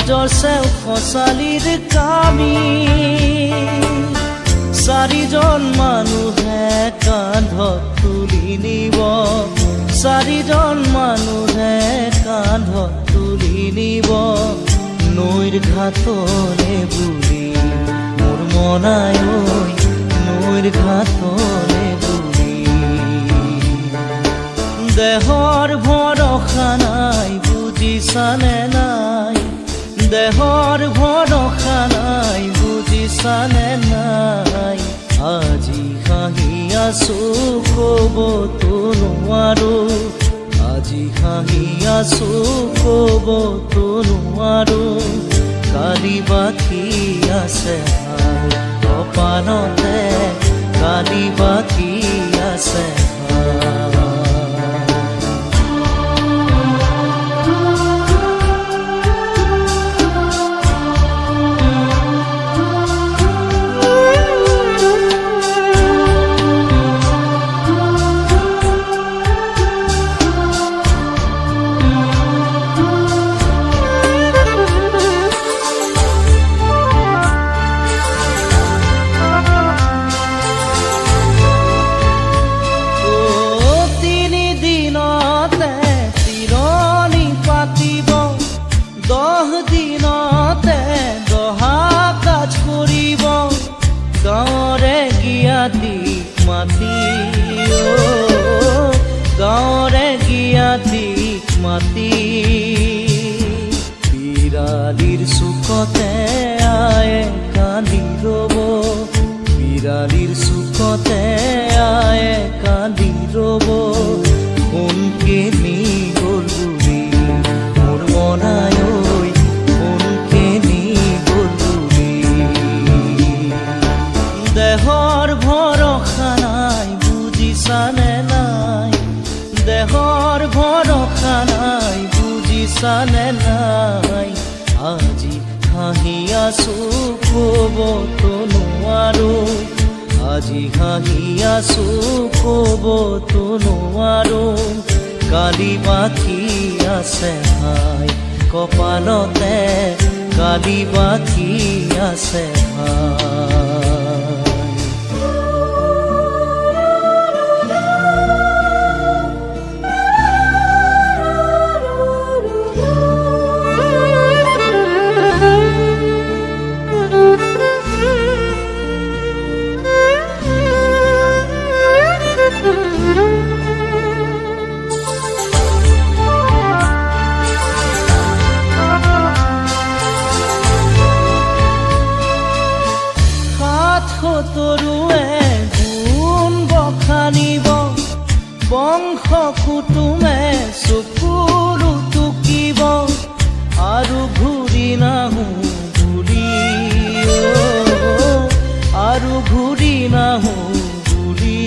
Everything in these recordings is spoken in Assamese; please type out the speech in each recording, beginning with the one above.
সমাজৰ চেও খচালিৰ কামি চাৰিজন মানুহে কান্ধত তুলি নিব চাৰিজন মানুহে কান্ধত তুলি নিব নৈৰ ঘাটলে বুলি মোৰ মনাই ঐ নৈৰ ঘাটলে বুলি দেহৰ ভৰসা নাই বুজিছানে নাই দেহৰ ভৰসা নাই বুজিছানে নাই আজি হাঁহি আছো ক'বতো নোৱাৰো আজি হাঁহি আছো ক'বতো নোৱাৰো কালি বাকী আছে কপালতে কালি বাকী আছে গাঁৱৰে গিয়াতিক মাতি বিৰালিৰ চুকতে আয়ে কান্দি ৰ'ব বিৰালিৰ চুকতে আয়ে কান্দি ৰ'ব কোনকে নি গ'ল বুলি মোৰ মনাই ঐ কোনকে নি গ'ল বুলি দেহৰ ভৰসা নাই বুজিছানে নাই দেহৰ ভৰসা নাই বুজিছানে নাই আজি হাঁহি আছো ক'বতো নোৱাৰো আজি হাঁহি আছো ক'বতো নোৱাৰো কালি বাকী আছে ভাই কপালতে কালি বাকী আছে ভাই তৰুৱে গুণ বখানিব বংশ কুটুমে চকুৰু টুকিব আৰু ঘূৰি নাহো বুলি আৰু ঘূৰি নাহো বুলি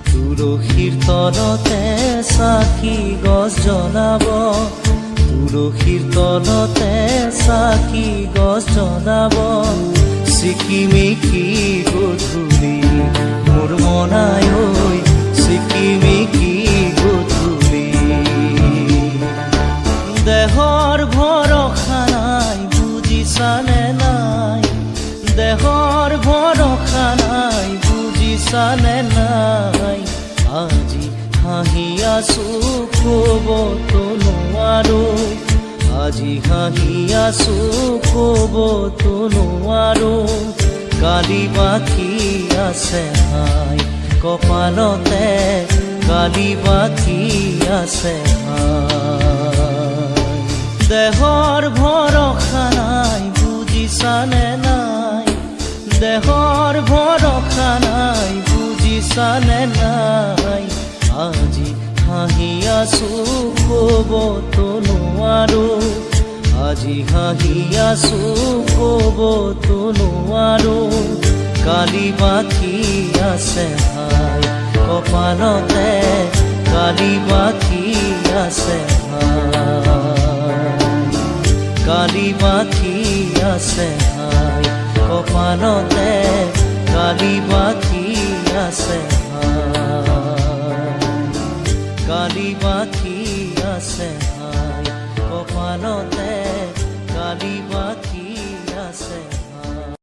তুলসীৰ তলতে চাকি গছ জ্বলাব তুলসীৰ তলতে চাকি গছ জ্বলাব চিকিমিকি গধূলি মোৰ মনাই ঐ চিকিমিকি গধূলি দেহৰ ভৰসা নাই বুজিছানে নাই দেহৰ ভৰসা নাই বুজিছানে নাই আজি হাঁহি আছো ক'বতো নোৱাৰো আজি হাঁহি আছো ক'বতো নোৱাৰো কালি বাকী আছে ভাই কপালতে কালি বাকী আছে ভাই দেহৰ ভৰসা নাই বুজিছানে নাই দেহৰ ভৰসা নাই বুজিছানে নাই আজি হাঁহি আছো ক'বতো নোৱাৰো আজি হাঁহি আছো ক'বতো নোৱাৰো কালি বাকী আছে ভাই কপালতে কালি বাকী আছে ভাই কালি বাকী আছে ভাই কপালতে কালি বাকী আছে ভাই কালি বাকী আছে ভাই কপাল গানতে কালি